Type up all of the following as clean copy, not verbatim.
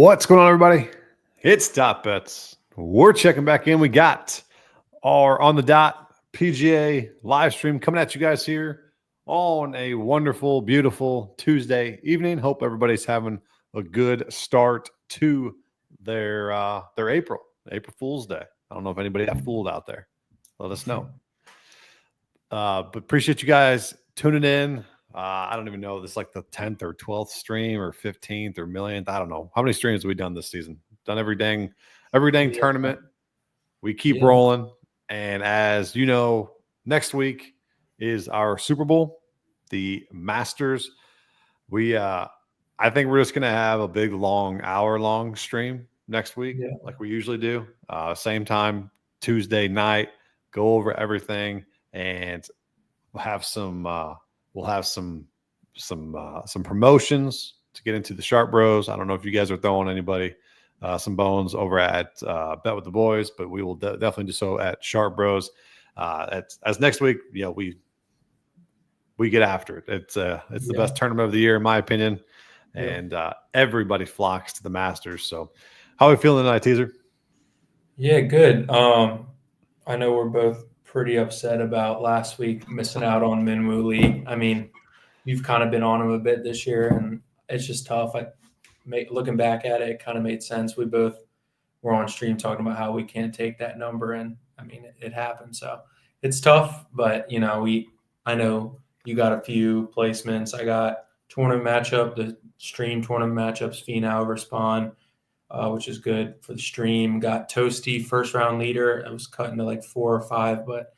What's going on, everybody? It's Dot Bets. We're checking back in. We got our On the Dot PGA live stream coming at you guys here on a wonderful, beautiful Tuesday evening. Hope everybody's having a good start to their April Fool's Day. I don't know if anybody got fooled out there. Let us know. But appreciate you guys tuning in. I don't even know. This is like the 10th or 12th stream or 15th or millionth. I don't know. How many streams have we done this season? Done every dang tournament. We keep rolling. And as you know, next week is our Super Bowl, the Masters. I think we're just going to have a big, long, hour-long stream next week, like we usually do. Same time, Tuesday night, go over everything, and we'll have some promotions to get into the Sharp Bros. I don't know if you guys are throwing anybody some bones over at Bet with the Boys, but we will definitely do so at Sharp Bros. As next week, we get after it. It's the best tournament of the year, in my opinion, and everybody flocks to the Masters. So, how are we feeling tonight, Teaser? Yeah, good. I know we're both pretty upset about last week missing out on Minwoo Lee. I mean, you've kind of been on him a bit this year, and it's just tough. Looking back at it, it kind of made sense. We both were on stream talking about how we can't take that number, and I mean, it happened. So it's tough, but I know you got a few placements. I got tournament matchup, the stream tournament matchups, Finau over Spawn, which is good for the stream. Got Toasty first round leader. It was cut into like 4 or 5, but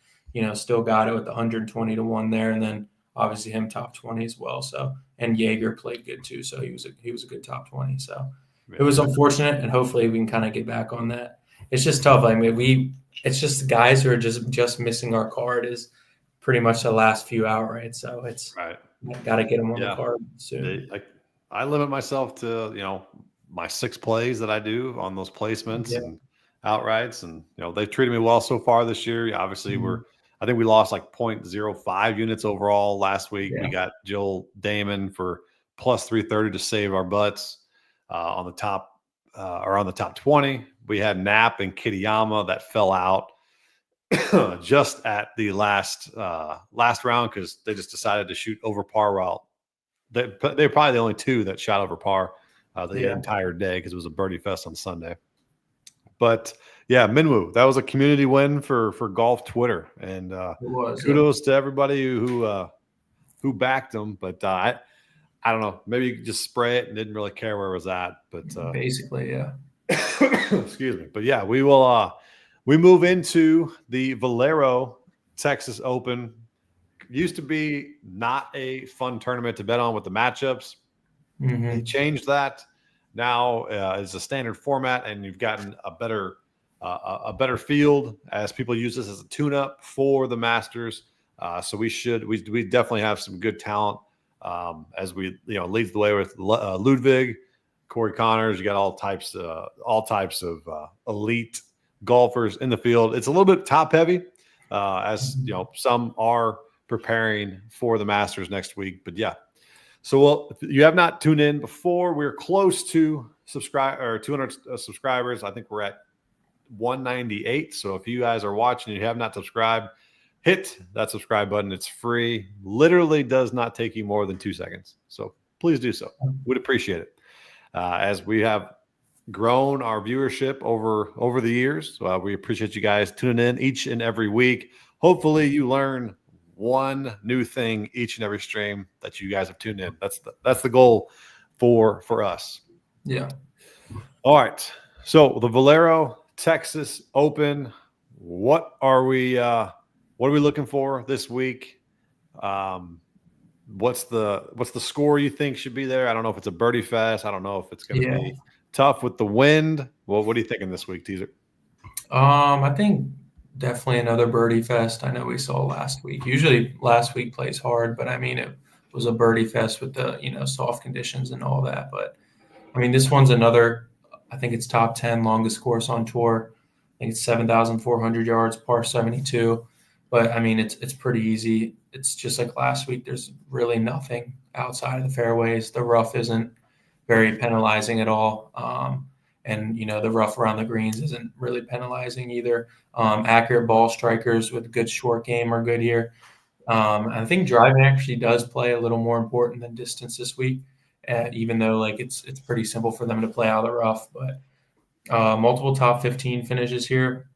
still got it with 120 to 1 there, and then obviously him top 20 as well. So, and Jaeger played good too, so he was a good top 20. So it was unfortunate, and hopefully we can kind of get back on that. It's just tough. I mean, it's just the guys who are just missing our card is pretty much the last few outright. So it's got to get them on the card soon. I limit myself to my 6 plays that I do on those placements and outrights, and they've treated me well so far this year. Obviously, I think we lost like 0.05 units overall last week. We got Joel Damon for plus 330 to save our butts on the top 20. We had Knapp and Kitayama that fell out just at the last round because they just decided to shoot over par. While they're probably the only 2 that shot over par the entire day because it was a birdie fest on Sunday. But Minwoo, that was a community win for golf Twitter, and kudos to everybody who backed him. But I don't know, maybe you could just spray it and didn't really care where it was at. But basically, excuse me. But we will we move into the Valero Texas Open. Used to be not a fun tournament to bet on with the matchups. He changed that. Now it's a standard format, and you've gotten a better field as people use this as a tune-up for the Masters. So we definitely have some good talent as we leads the way with Ludwig, Corey Connors. You got all types of elite golfers in the field. It's a little bit top heavy, as some are preparing for the Masters next week. But so if you have not tuned in before, we're close to 200 subscribers. I think we're at 198. So if you guys are watching and you have not subscribed, hit that subscribe button. It's free. Literally does not take you more than 2 seconds. So please do so. We'd appreciate it. As we have grown our viewership over the years, we appreciate you guys tuning in each and every week. Hopefully you learn one new thing each and every stream that you guys have tuned in. That's the goal for us. All right. So the Valero Texas Open. What are we looking for this week? What's the score you think should be there? I don't know if it's a birdie fest. I don't know if it's going to be tough with the wind. Well, what are you thinking this week, Teaser? I think definitely another birdie fest. I know we saw last week. Usually last week plays hard, but I mean it was a birdie fest with the soft conditions and all that. But I mean this one's another. I think it's top 10 longest course on tour. I think it's 7,400 yards, par 72. But I mean it's pretty easy. It's just like last week. There's really nothing outside of the fairways. The rough isn't very penalizing at all. And, the rough around the greens isn't really penalizing either. Accurate ball strikers with good short game are good here. I think driving actually does play a little more important than distance this week, even though it's pretty simple for them to play out of the rough. But multiple top 15 finishes here.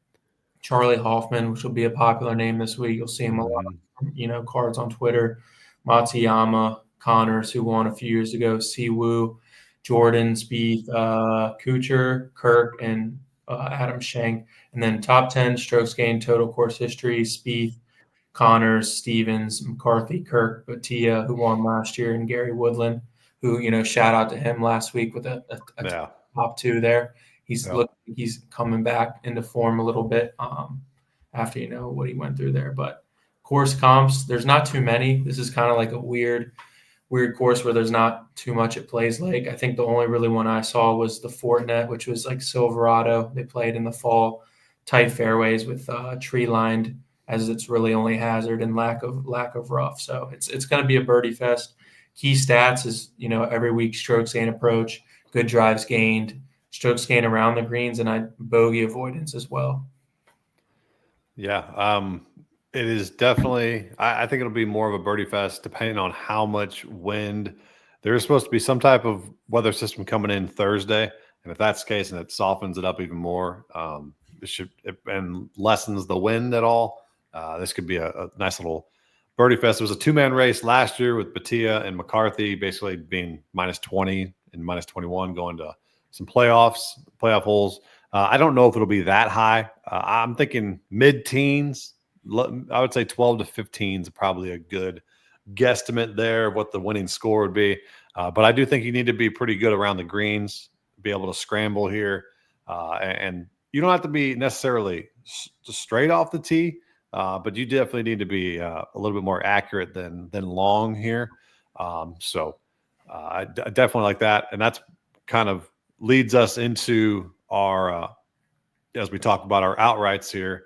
Charlie Hoffman, which will be a popular name this week. You'll see him a lot, cards on Twitter. Matsuyama, Connors, who won a few years ago, Siwoo, Jordan, Spieth, Kuchar, Kirk, and Adam Schenk. And then top 10 strokes gained total course history, Spieth, Connors, Stevens, McCarthy, Kirk, Batia, who won last year, and Gary Woodland, who, shout out to him last week with a top 2 there. He's coming back into form a little bit after what he went through there. But course comps, there's not too many. This is kind of like a weird course where there's not too much at Plays Lake. I think the only really one I saw was the Fortinet, which was like Silverado. They played in the fall, tight fairways with tree lined, as it's really only hazard and lack of rough. So it's going to be a birdie fest. Key stats is every week strokes gained approach, good drives gained, strokes gained around the greens, and bogey avoidance as well. Yeah, it is definitely. I think it'll be more of a birdie fest, depending on how much wind. There is supposed to be some type of weather system coming in Thursday, and if that's the case, and it softens it up even more, and lessens the wind at all. This could be a nice little birdie fest. It was a 2-man race last year with Batia and McCarthy basically being -20 and -21 going to some playoff holes. I don't know if it'll be that high. I'm thinking mid-teens. I would say 12 to 15 is probably a good guesstimate there of what the winning score would be. But I do think you need to be pretty good around the greens, be able to scramble here. And you don't have to be necessarily straight off the tee, but you definitely need to be a little bit more accurate than long here. So I definitely like that. And that's kind of leads us into our, as we talk about our outrights here,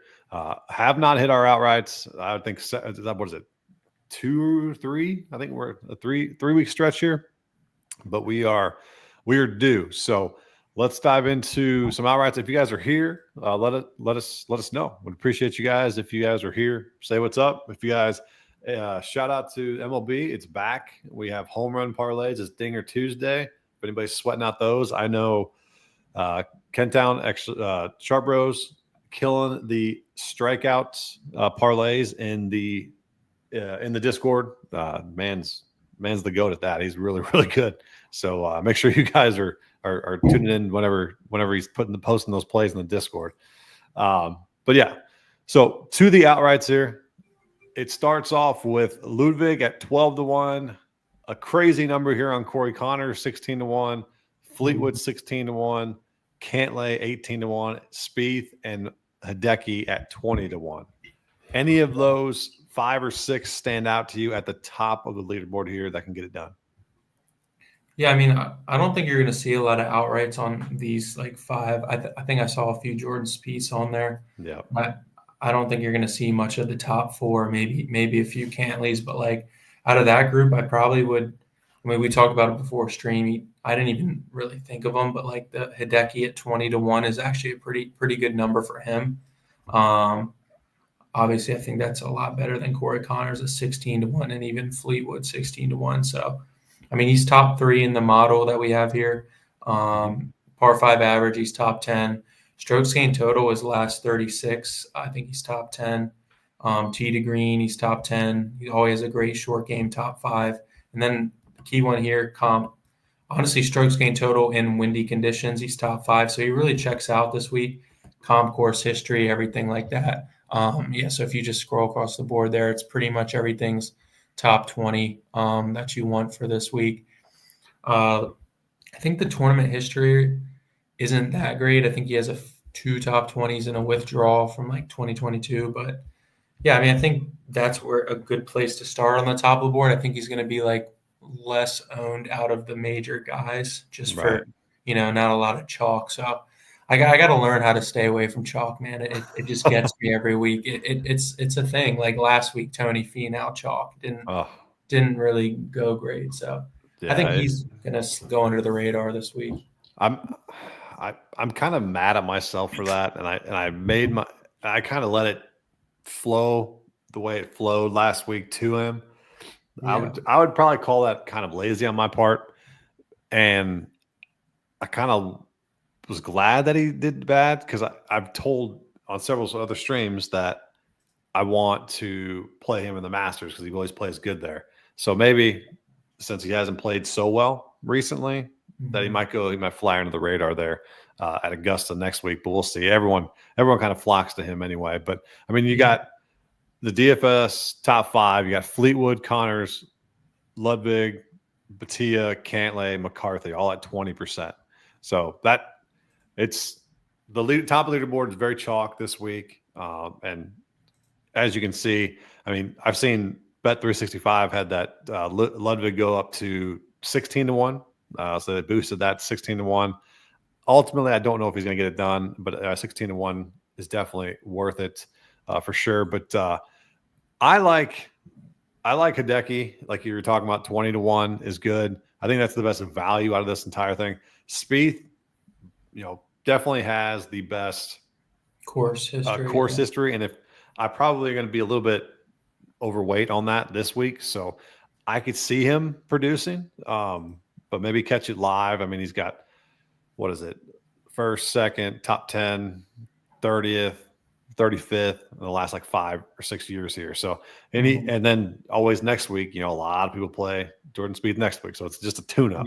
have not hit our outrights. I would think, what is it? 2 or 3? I think we're a three-week stretch here, but we are due. So let's dive into some outrights. If you guys are here, let us know. We'd appreciate you guys. If you guys are here, say what's up. If you guys, shout out to MLB. It's back. We have home run parlays. It's Dinger Tuesday. If anybody's sweating out those, I know Kentown Sharp Bros killing the strikeouts parlays in the Discord. Man's the GOAT at that. He's really, really good. So make sure you guys are tuning in whenever he's posting those plays in the Discord. But yeah, so to the outrights here, it starts off with Ludwig at 12-1, a crazy number here on Corey Connors, 16-1, Fleetwood 16-1, Cantlay 18-1, Spieth and Hideki at 20-1. Any of those 5 or 6 stand out to you at the top of the leaderboard here that can get it done? Yeah, I mean, I don't think you're going to see a lot of outrights on these 5. I think I saw a few Jordan Spieths on there. Yeah, I don't think you're going to see much of the top 4. Maybe a few Cantlays, but out of that group, I probably would. I mean, we talked about it before stream. I didn't even really think of him, but the Hideki at 20-1 is actually a pretty good number for him. Obviously, I think that's a lot better than Corey Connors at 16-1, and even Fleetwood 16-1. So, I mean, he's top 3 in the model that we have here. Par 5 average, he's top 10. Strokes gained total is last 36. I think he's top 10. Tee to green, he's top 10. He always has a great short game, top 5. And then the key one here, comp. Honestly, strokes gained total in windy conditions, he's top 5. So he really checks out this week. Comp, course history, everything like that. So if you just scroll across the board there, it's pretty much everything's top 20 that you want for this week. I think the tournament history isn't that great. I think he has 2 top 20s and a withdrawal from 2022. But yeah, I mean, I think that's where a good place to start on the top of the board. I think he's going to be less owned out of the major guys just for, not a lot of chalk. So I got to learn how to stay away from chalk, man. It just gets me every week. It's a thing. Like last week, Tony Finau chalk didn't really go great. So I think Yeah, he's going to go under the radar this week. I'm kind of mad at myself for that, and I kind of let it flow the way it flowed last week to him. Yeah. I would probably call that kind of lazy on my part, and I kind of was glad that he did bad because I've told on several other streams that I want to play him in the Masters because he always plays good there. So maybe since he hasn't played so well recently, that he might fly under the radar there at Augusta next week. But we'll see. Everyone kind of flocks to him anyway. But I mean, you got the DFS top 5. You got Fleetwood, Connors, Ludwig, Batia, Cantlay, McCarthy, all at 20%. So it's the top of the leaderboard is very chalk this week. And as you can see, I mean, I've seen Bet365 had that Ludwig go up to 16-1. So they boosted that 16-1. Ultimately, I don't know if he's going to get it done, but 16-1 is definitely worth it for sure. But I like Hideki, like you were talking about. 20-1 is good. I think that's the best value out of this entire thing. Spieth, definitely has the best course history, and if I probably going to be a little bit overweight on that this week, so I could see him producing, but maybe catch it live. I mean, he's got, what is it, first, second, top 10, 30th, 35th in the last like 5 or 6 years here. So and then always next week, a lot of people play Jordan Spieth next week, so it's just a tune-up,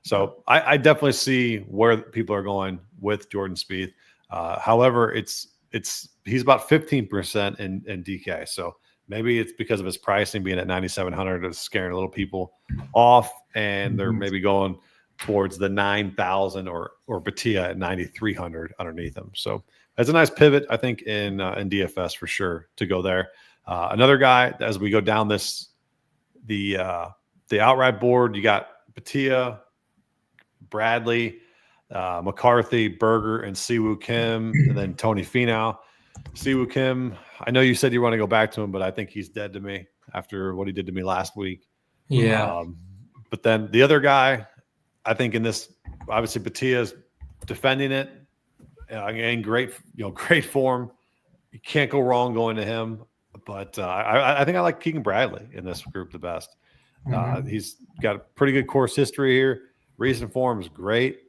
So I definitely see where people are going with Jordan Spieth. However, he's about 15% in DK, so maybe it's because of his pricing being at 9,700 is scaring a little people off, and they're maybe going towards the 9,000 or Batia at 9,300 underneath them. So that's a nice pivot, I think, in DFS for sure to go there. Another guy as we go down the outright board, you got Batia, Bradley, McCarthy, Berger, and Siwoo Kim, and then Tony Finau. Siwoo Kim, I know you said you want to go back to him, but I think he's dead to me after what he did to me last week. Yeah. But then the other guy, I think in this, obviously Batia's defending it in great form. You can't go wrong going to him. But I think I like Keegan Bradley in this group the best. He's got a pretty good course history here. Recent form is great.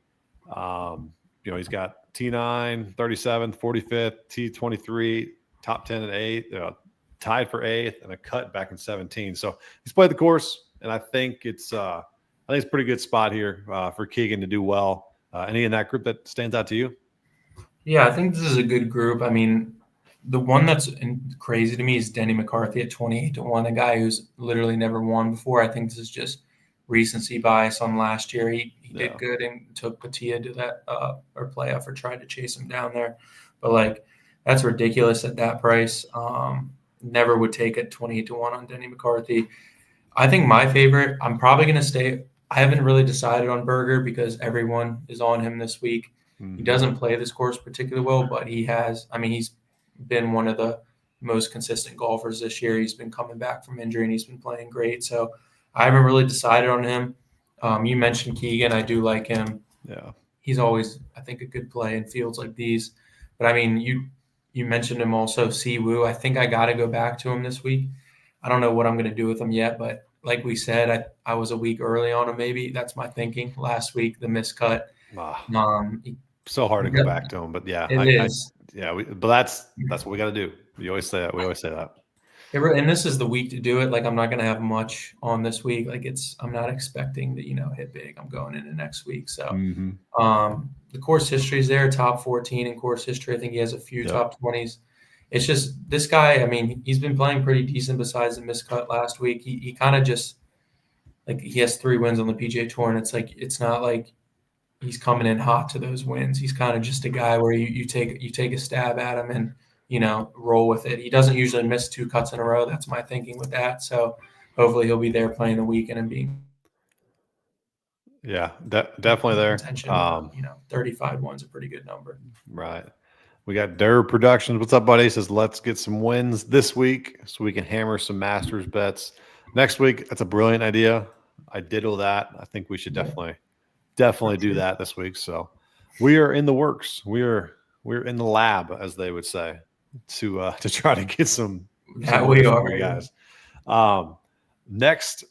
He's got T9, 37th, 45th, T23, top 10 and 8th, tied for 8th, and a cut back in 17. So he's played the course, and I think it's a pretty good spot here for Keegan to do well. Any in that group that stands out to you? Yeah, I think this is a good group. I mean, the one that's crazy to me is Denny McCarthy at 28-1, a guy who's literally never won before. I think this is just recency bias on last year. He did good and took Batia to that or playoff or tried to chase him down there. But that's ridiculous at that price. Never would take a 28-1 on Denny McCarthy. I think my favorite, I'm probably going to stay. I haven't really decided on Berger because everyone is on him this week. He doesn't play this course particularly well, but he's been one of the most consistent golfers this year. He's been coming back from injury and he's been playing great. So I haven't really decided on him. You mentioned Keegan. I do like him. Yeah. He's always, I think, a good play in fields like these. But, I mean, you mentioned him also, Siwoo. I think I got to go back to him this week. I don't know what I'm going to do with him yet, but like we said, I was a week early on him maybe. That's my thinking. Last week, the miscut. So hard to go back to him, but yeah. It is. But that's what we got to do. We always say that. And this is the week to do it. I'm not going to have much on this week. I'm not expecting to, hit big. I'm going into next week. So the course history is there, top 14 in course history. I think he has a few top 20s. It's just this guy, I mean, he's been playing pretty decent besides the miscut last week. He kind of just, he has 3 wins on the PGA Tour, and it's not like he's coming in hot to those wins. He's kind of just a guy where you take a stab at him and, roll with it. He doesn't usually miss 2 cuts in a row. That's my thinking with that. So hopefully he'll be there playing the weekend and being. Yeah, definitely there. 35-1's a pretty good number. Right. We got Durr Productions. What's up, buddy? He says, let's get some wins this week so we can hammer some Masters bets next week. That's a brilliant idea. I diddle that. I think we should definitely do that this week. So we are in the works. We're in the lab, as they would say, to try to get some we winners are for you guys. Next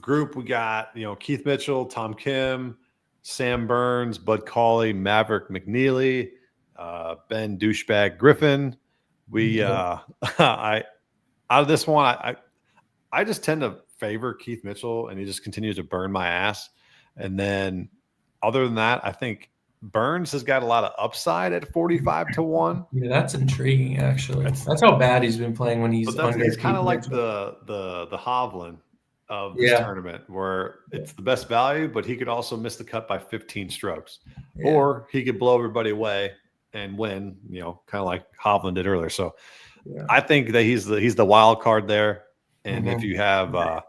group, we got Keith Mitchell, Tom Kim, Sam Burns, Bud Cauley, Maverick McNeely, Ben Douchebag Griffin. We out of this one, I just tend to favor Keith Mitchell, and he just continues to burn my ass. And then other than that, I think Burns has got a lot of upside at 45-1. Yeah, that's intriguing, actually. That's how bad he's been playing when he's under. He's kind of like the Hovland of this tournament, where it's the best value, but he could also miss the cut by 15 strokes, or he could blow everybody away and win. Kind of like Hovland did earlier. So I think that he's the wild card there. And if you have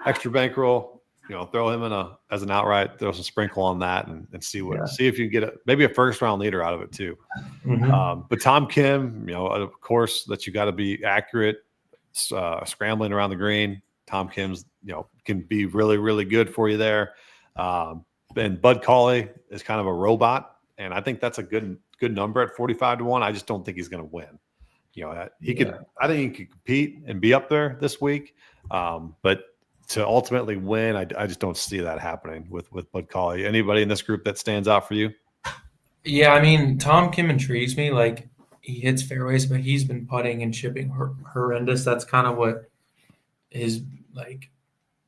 extra bankroll, throw him as an outright, throw some sprinkle on that, and see if you get maybe a first round leader out of it too. But Tom Kim, of course, that you got to be accurate, scrambling around the green. Tom Kim's, can be really, really good for you there. And Bud Cauley is kind of a robot, and I think that's a good number at 45-1. I just don't think he's going to win. He could. I think he could compete and be up there this week, but to ultimately win, I just don't see that happening with Bud Cauley. Anybody in this group that stands out for you? Yeah, I mean, Tom Kim intrigues me. Like, he hits fairways, but he's been putting and chipping horrendous. That's kind of what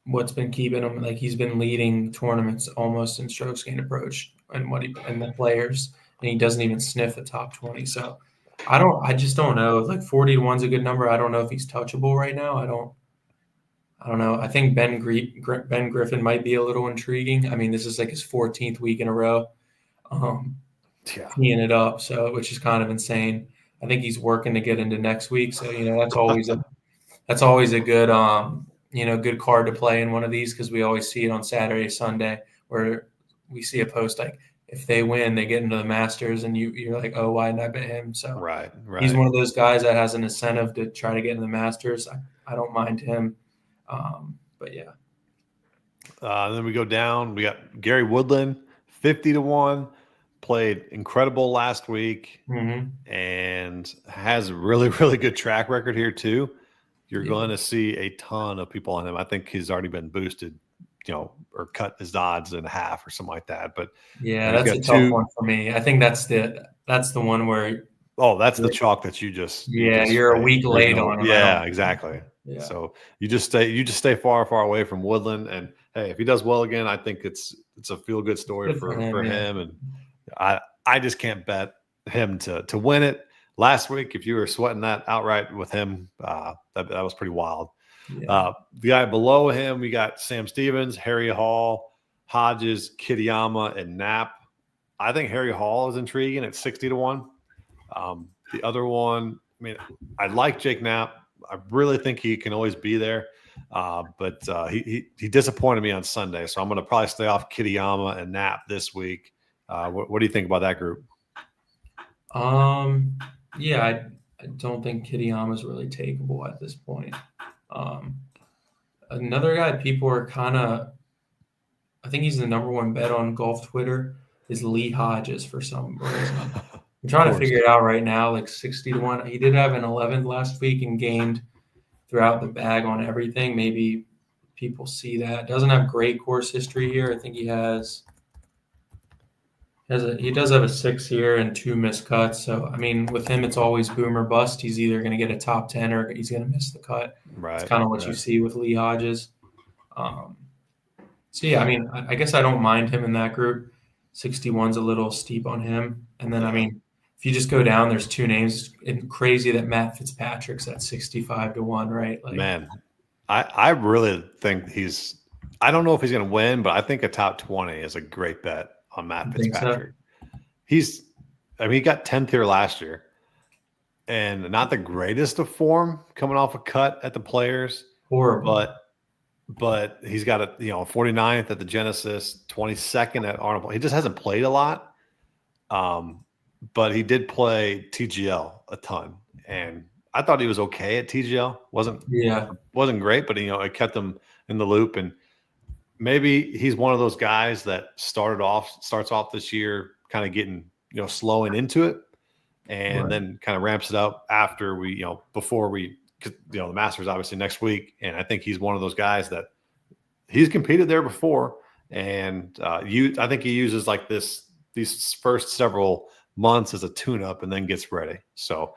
what's been keeping him. Like, he's been leading tournaments almost in strokes gained approach and the players, and he doesn't even sniff the top 20. So I just don't know. Like, 40-1's a good number. I don't know if he's touchable right now. I don't know. I think Ben Griffin might be a little intriguing. I mean, this is like his 14th week in a row, teeing it up. So, which is kind of insane. I think he's working to get into next week. So, that's always a good, good card to play in one of these, because we always see it on Saturday, Sunday, where we see a post like, if they win, they get into the Masters, and you're like, oh, why didn't I bet him? So right. He's one of those guys that has an incentive to try to get in the Masters. I don't mind him. But yeah. Then we go down. We got Gary Woodland, 50-1, played incredible last week, and has a really, really good track record here too. You're going to see a ton of people on him. I think he's already been boosted, or cut his odds in half or something like that. But that's a tough one for me. I think that's the one where. Oh, that's the chalk that you just. You're a week late on him. Yeah, exactly. Yeah. So you just stay far, far away from Woodland. And hey, if he does well again, I think it's a feel good story for him. And I just can't bet him to win it. Last week, if you were sweating that outright with him, that was pretty wild. Yeah. The guy below him, we got Sam Stevens, Harry Hall, Hodges, Kitayama, and Knapp. I think Harry Hall is intriguing at 60-1. The other one, I mean, I like Jake Knapp. I really think he can always be there, but he disappointed me on Sunday, so I'm going to probably stay off Kitayama and Knapp this week. What do you think about that group? Yeah, I don't think Kitayama is really takeable at this point. Another guy people are I think he's the number one bet on golf Twitter, is Lee Hodges for some reason. I'm trying to figure it out right now, like 60-1. He did have an 11th last week and gained throughout the bag on everything. Maybe people see that. Doesn't have great course history here. I think he does have a 6 here and 2 missed cuts. So, I mean, with him, it's always boom or bust. He's either going to get a top 10 or he's going to miss the cut. Right. It's kind of what you see with Lee Hodges. So, yeah, I mean, I guess I don't mind him in that group. 61's a little steep on him. And then, I mean, if you just go down, there's 2 names. It's crazy that Matt Fitzpatrick's at 65-1, right? Like, man, I really think I don't know if he's going to win, but I think a top 20 is a great bet on Matt Fitzpatrick. So? He got 10th here last year, and not the greatest of form coming off a cut at the Players. Horrible. But he's got a 49th at the Genesis, 22nd at Arnold. He just hasn't played a lot. But he did play TGL a ton, and I thought he was okay at TGL. wasn't great, but it kept him in the loop. And maybe he's one of those guys that starts off this year kind of getting, slowing into it, and then kind of ramps it up after before we, the Masters obviously next week. And I think he's one of those guys that he's competed there before. And I think he uses like these first several months as a tune-up and then gets ready. So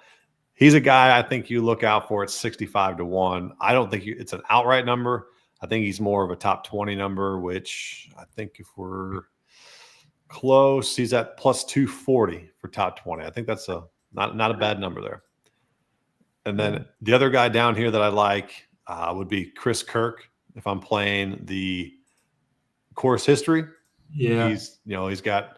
he's a guy I think you look out for at 65-1. I don't think it's an outright number. I think he's more of a top 20 number, which I think if we're close, he's at plus 240 for top 20. I think that's not a bad number there. And then the other guy down here that I like would be Chris Kirk. If I'm playing the course history, he's got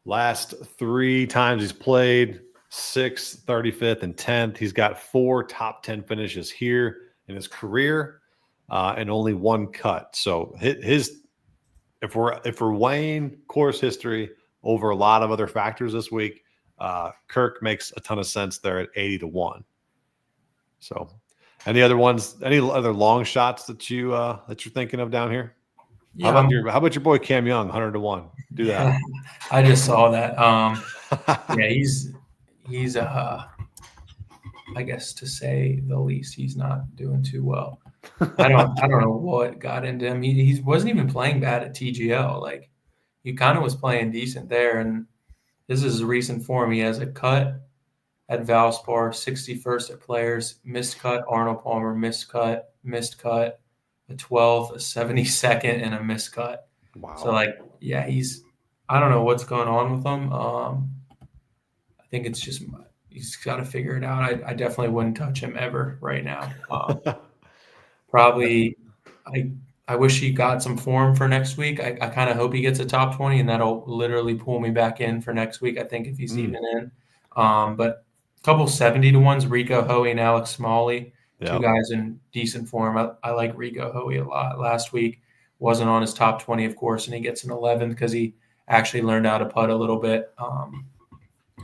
last 3 times he's played 6th, 35th, and 10th. He's got 4 top 10 finishes here in his career, and only 1 cut. So if we're weighing course history over a lot of other factors this week, Kirk makes a ton of sense there at 80-1. So, any other long shots that you're thinking of down here? Yeah, how about your boy Cam Young, 100-1? Do that. I just saw that. Yeah, he's I guess to say the least, he's not doing too well. I don't know what got into him. He wasn't even playing bad at TGL. Like, he kind of was playing decent there, and this is a recent form. He has a cut at Valspar, 61st at Players, missed cut, Arnold Palmer, missed cut, a 12th, a 72nd, and a missed cut. Wow. So, I don't know what's going on with him. I think it's just he's got to figure it out. I definitely wouldn't touch him ever right now. Probably, I wish he got some form for next week. I kind of hope he gets a top 20, and that'll literally pull me back in for next week, I think, if he's even in. But a couple 70-1s, Rico Hoey and Alex Smalley, 2 guys in decent form. I like Rico Hoey a lot. Last week wasn't on his top 20, of course, and he gets an 11th because he actually learned how to putt a little bit.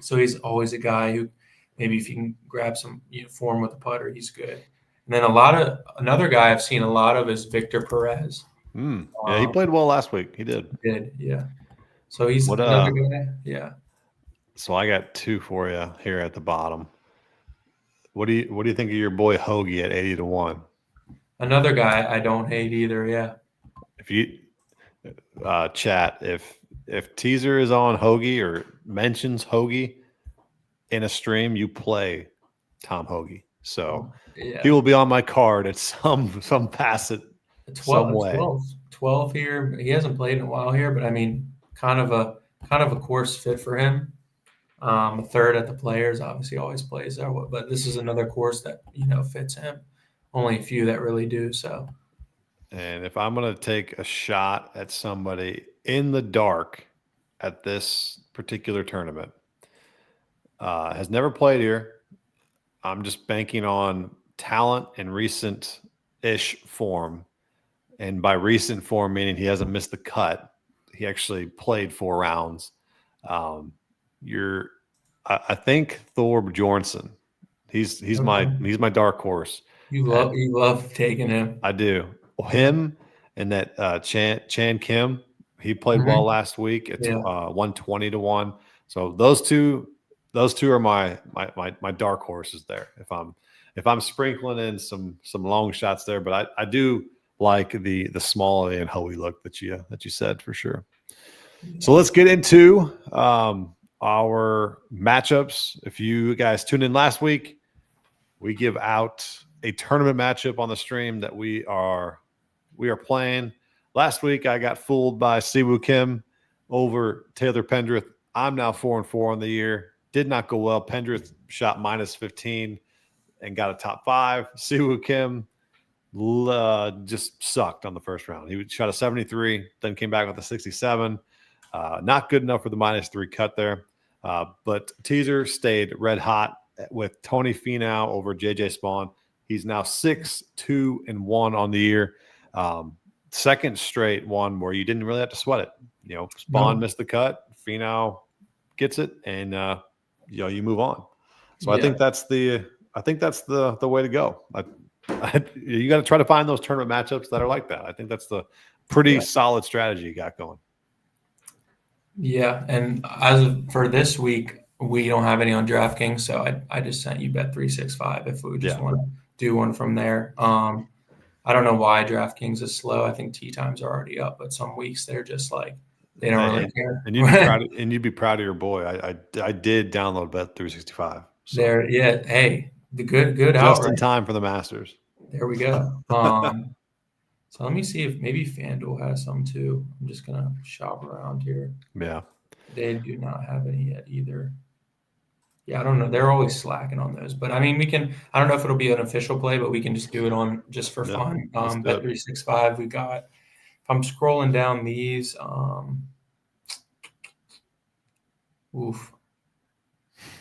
So he's always a guy who maybe if you can grab some form with a putter, he's good. And then another guy I've seen a lot of is Victor Perez. Yeah, he played well last week. He did. Yeah. So he's another guy. Yeah. So I got 2 for you here at the bottom. What do you think of your boy Hoagie at 80-1? Another guy I don't hate either. Yeah. If you chat, if teaser is on Hoagie or mentions Hoagie in a stream, you play Tom Hoagie. So he will be on my card at some facet, 12, some way. 12 here. He hasn't played in a while here, but I mean, kind of a course fit for him. A third at the Players, obviously always plays there, but this is another course that fits him. Only a few that really do. So, and if I'm going to take a shot at somebody in the dark at this particular tournament, has never played here. I'm just banking on talent and recent-ish form, and by recent form meaning he hasn't missed the cut. He actually played 4 rounds. I think Thor Bjornsson. He's my dark horse. You love taking him. I do. Him and that Chan Kim. He played well last week. It's 120-1. So those two are my dark horses there. If I'm sprinkling in some long shots there, but I do like the Smalley and Hoey look that you said for sure. So let's get into our matchups. If you guys tuned in last week, we give out a tournament matchup on the stream that we are playing. Last week, I got fooled by Siwoo Kim over Taylor Pendrith. I'm now 4-4 on the year. Did not go well. Pendrith shot -15 and got a top 5. Siwoo Kim just sucked on the first round. He shot a 73, then came back with a 67. Not good enough for the -3 cut there. But teaser stayed red hot with Tony Finau over JJ Spawn. He's now 6-2-1 on the year. Second straight one where you didn't really have to sweat it. Spawn missed the cut, Finau gets it, and you move on. So I think that's the way to go. You got to try to find those tournament matchups that are like that. I think that's the pretty solid strategy you got going. Yeah, and for this week, we don't have any on DraftKings, so I just sent you Bet365 if we would just want to do one from there. I don't know why DraftKings is slow. I think tee times are already up, but some weeks they're just like they don't really care. And you'd be proud of your boy. I did download Bet365. So. Hey, the good just in time for the Masters. There we go. So let me see if maybe FanDuel has some too. I'm just gonna shop around here. Yeah, they do not have any yet either. Yeah, I don't know. They're always slacking on those, but I mean, we can. I don't know if it'll be an official play, but we can just do it on just for fun. Bet365. We got. If I'm scrolling down these, oof,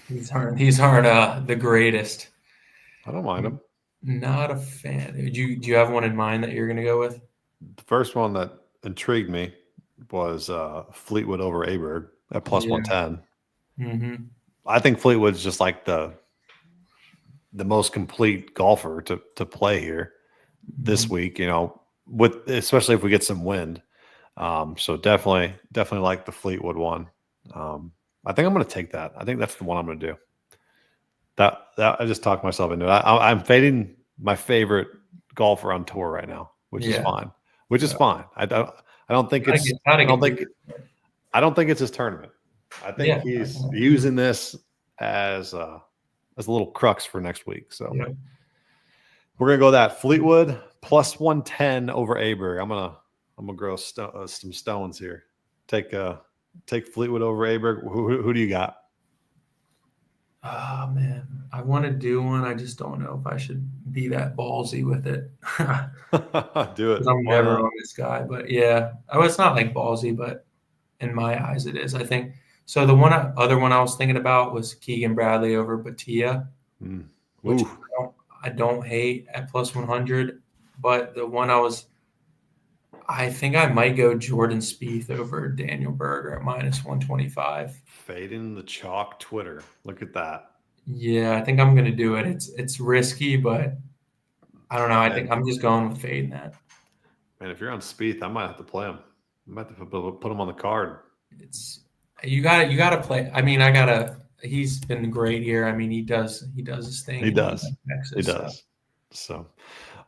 these aren't the greatest. I don't mind them. Not a fan. Do you have one in mind that you're going to go with? The first one that intrigued me was Fleetwood over Aberg at plus 110. Mm-hmm. I think Fleetwood's just like the most complete golfer to play here this week. You know, especially if we get some wind. So definitely like the Fleetwood one. I think I'm going to take that. I think that's the one I'm going to do. That I just talked myself into it. I'm fading my favorite golfer on tour right now, which is fine. I don't think it's his tournament. I think he's using this as a little crux for next week. So we're gonna go that Fleetwood plus 110 over Aberg. I'm gonna grow some stones here. Take Fleetwood over Aberg. Who do you got? Oh man, I want to do one. I just don't know if I should be that ballsy with it. Do it. I'm never on this guy, but yeah, it's not like ballsy, but in my eyes, it is. I think so. The other one I was thinking about was Keegan Bradley over Batia, which I don't hate at plus 100. But the one I think I might go Jordan Spieth over Daniel Berger at minus 125. Fading the chalk Twitter. Look at that. Yeah, I think I'm going to do it. It's risky, but I don't know. I think I'm just going with fading that. Man, if you're on Spieth, I might have to play him. I might have to put him on the card. You got to play. I mean, he's been great here. I mean, he does his thing. He does. Texas, he does. So,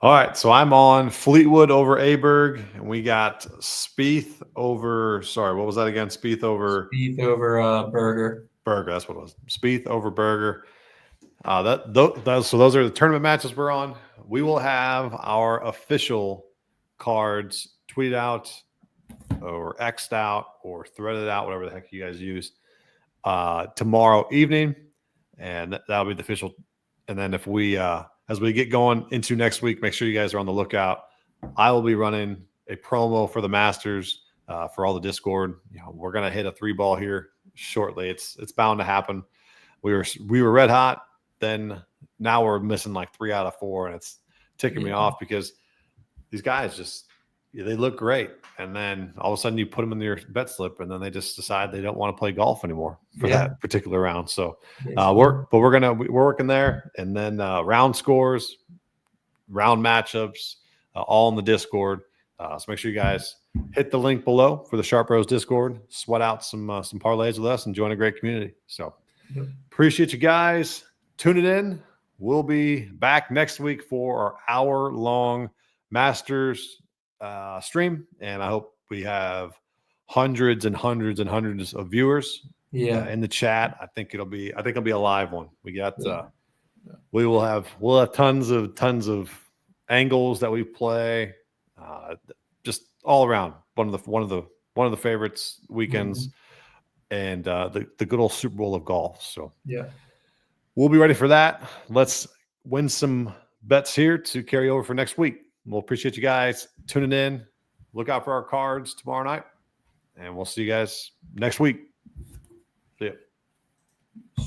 all right. So I'm on Fleetwood over Aberg, and we got Spieth over. Sorry, what was that again? Spieth over Berger. Berger. That's what it was. Spieth over Berger. So those are the tournament matches we're on. We will have our official cards tweeted out or X'd out or threaded out, whatever the heck you guys use, tomorrow evening. And that'll be the official. And then if we, as we get going into next week, make sure you guys are on the lookout. I will be running a promo for the Masters for all the Discord. We're going to hit a 3-ball here shortly. It's bound to happen. We were red hot. Then now we're missing like 3 out of 4, and it's ticking me off because these guys they look great, and then all of a sudden you put them in your bet slip, and then they just decide they don't want to play golf anymore for that particular round. So we're working there, and then round scores, round matchups, all in the Discord. So make sure you guys hit the link below for the Sharp Bros Discord. Sweat out some parlays with us and join a great community. So appreciate you guys. Tune it in. We'll be back next week for our hour-long Masters stream, and I hope we have hundreds and hundreds and hundreds of viewers in the chat. I think it'll be a live one. We got we'll have tons of angles that we play, just all around. One of the favorites weekends, and the good old Super Bowl of golf. So we'll be ready for that. Let's win some bets here to carry over for next week. We'll appreciate you guys tuning in. Look out for our cards tomorrow night, and we'll see you guys next week. See ya.